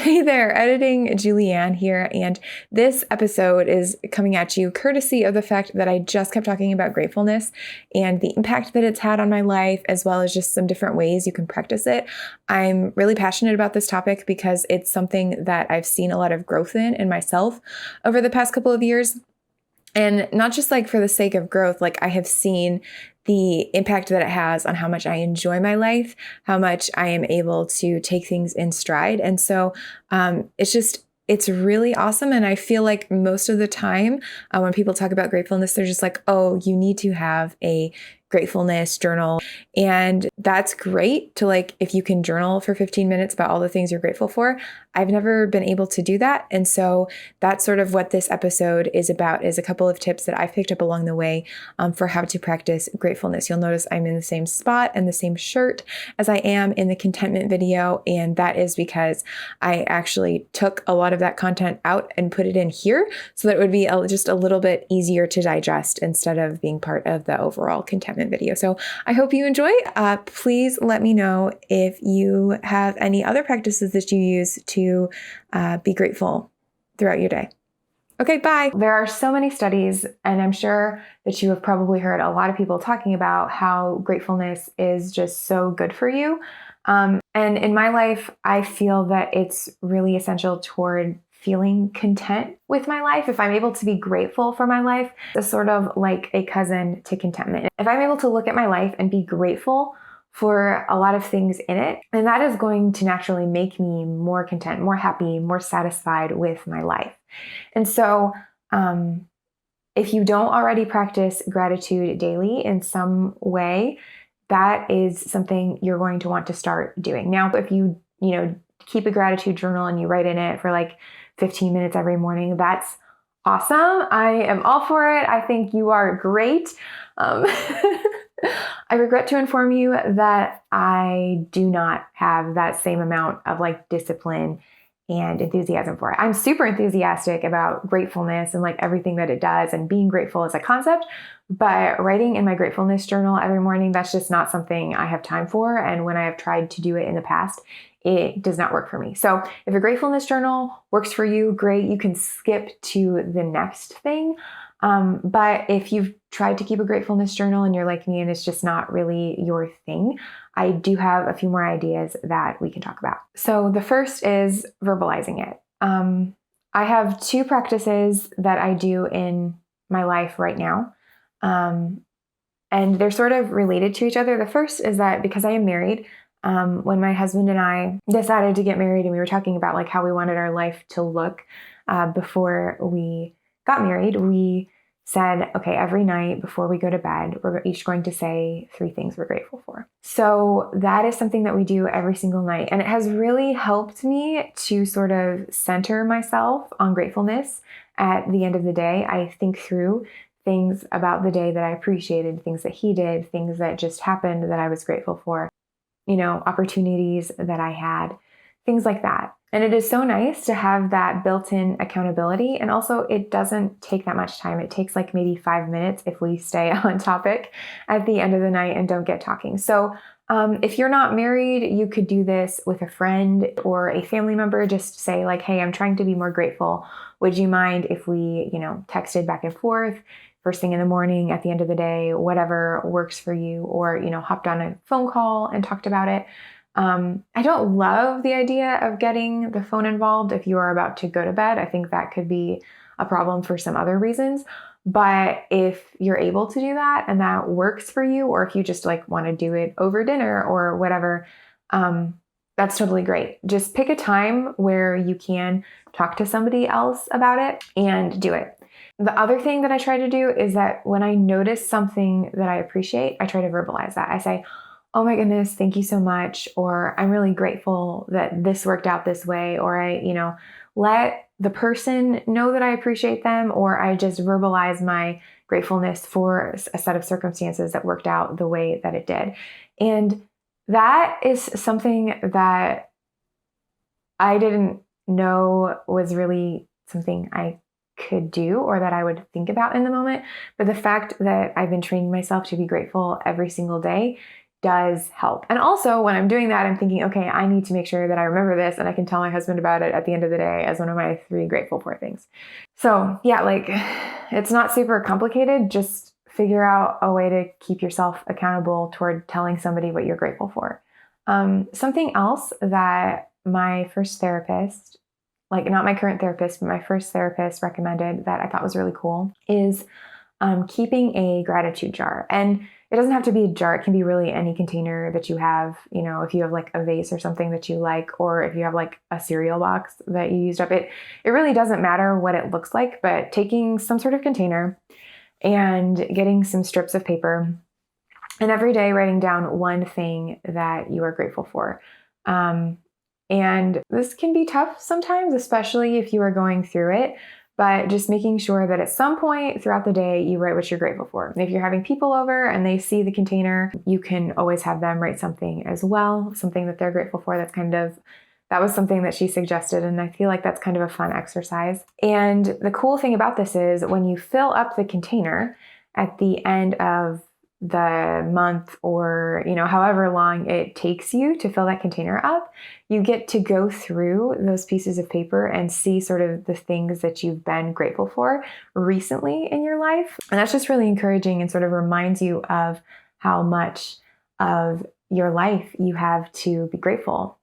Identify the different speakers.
Speaker 1: Hey there, editing Julianne here, and this episode is coming at you courtesy of the fact that I just kept talking about gratefulness and the impact that it's had on my life, as well as just some different ways you can practice it. I'm really passionate about this topic because it's something that I've seen a lot of growth in myself over the past couple of years. And not just like for the sake of growth, like I have seen the impact that it has on how much I enjoy my life, how much I am able to take things in stride. And so it's really awesome. And I feel like most of the time when people talk about gratefulness, they're just like, oh, you need to have a gratefulness journal. And that's great to like, if you can journal for 15 minutes about all the things you're grateful for. I've never been able to do that. And so that's sort of what this episode is about, is a couple of tips that I've picked up along the way for how to practice gratefulness. You'll notice I'm in the same spot and the same shirt as I am in the contentment video. And that is because I actually took a lot of that content out and put it in here so that it would be just a little bit easier to digest instead of being part of the overall contentment video. So I hope you enjoy. Please let me know if you have any other practices that you use to be grateful throughout your day. Okay, bye. There are so many studies, and I'm sure that you have probably heard a lot of people talking about how gratefulness is just so good for you. And in my life, I feel that it's really essential toward feeling content with my life. If I'm able to be grateful for my life, it's sort of like a cousin to contentment. If I'm able to look at my life and be grateful for a lot of things in it, and that is going to naturally make me more content, more happy, more satisfied with my life. And so if you don't already practice gratitude daily in some way, that is something you're going to want to start doing. Now, if you keep a gratitude journal and you write in it for like 15 minutes every morning, that's awesome. I am all for it. I think you are great. I regret to inform you that I do not have that same amount of like discipline and enthusiasm for it. I'm super enthusiastic about gratefulness and like everything that it does and being grateful as a concept, but writing in my gratefulness journal every morning, that's just not something I have time for. And when I have tried to do it in the past, it does not work for me. So if a gratefulness journal works for you, great. You can skip to the next thing. But if you've tried to keep a gratefulness journal and you're like me and it's just not really your thing, I do have a few more ideas that we can talk about. So the first is verbalizing it. I have two practices that I do in my life right now. And they're sort of related to each other. The first is that because I am married, when my husband and I decided to get married and we were talking about like how we wanted our life to look before we got married, we said, okay, every night before we go to bed, we're each going to say 3 things we're grateful for. So that is something that we do every single night. And it has really helped me to sort of center myself on gratefulness at the end of the day. I think through things about the day that I appreciated, things that he did, things that just happened that I was grateful for, opportunities that I had, things like that. And it is so nice to have that built-in accountability. And also it doesn't take that much time. It takes like maybe 5 minutes if we stay on topic at the end of the night and don't get talking. So if you're not married, you could do this with a friend or a family member. Just say like, hey, I'm trying to be more grateful. Would you mind if we, texted back and forth first thing in the morning, at the end of the day, whatever works for you, or, hopped on a phone call and talked about it. I don't love the idea of getting the phone involved if you are about to go to bed. I think that could be a problem for some other reasons. But if you're able to do that and that works for you, or if you just like want to do it over dinner or whatever, that's totally great. Just pick a time where you can talk to somebody else about it and do it. The other thing that I try to do is that when I notice something that I appreciate, I try to verbalize that. I say, oh my goodness, thank you so much. Or I'm really grateful that this worked out this way. Or I, let the person know that I appreciate them, or I just verbalize my gratefulness for a set of circumstances that worked out the way that it did. And that is something that I didn't know was really something I could do or that I would think about in the moment. But the fact that I've been training myself to be grateful every single day does help. And also when I'm doing that, I'm thinking, okay, I need to make sure that I remember this and I can tell my husband about it at the end of the day as one of my 3 grateful for things. So yeah, like it's not super complicated. Just figure out a way to keep yourself accountable toward telling somebody what you're grateful for. Something else that my first therapist, like not my current therapist, but my first therapist recommended that I thought was really cool is keeping a gratitude jar. And it doesn't have to be a jar. It can be really any container that you have. You know, if you have like a vase or something that you like, or if you have like a cereal box that you used up, it really doesn't matter what it looks like, but taking some sort of container and getting some strips of paper and every day writing down one thing that you are grateful for. And this can be tough sometimes, especially if you are going through it. But just making sure that at some point throughout the day, you write what you're grateful for. And if you're having people over and they see the container, you can always have them write something as well, something that they're grateful for. That was something that she suggested. And I feel like that's kind of a fun exercise. And the cool thing about this is when you fill up the container at the end of the month or, however long it takes you to fill that container up, you get to go through those pieces of paper and see sort of the things that you've been grateful for recently in your life. And that's just really encouraging and sort of reminds you of how much of your life you have to be grateful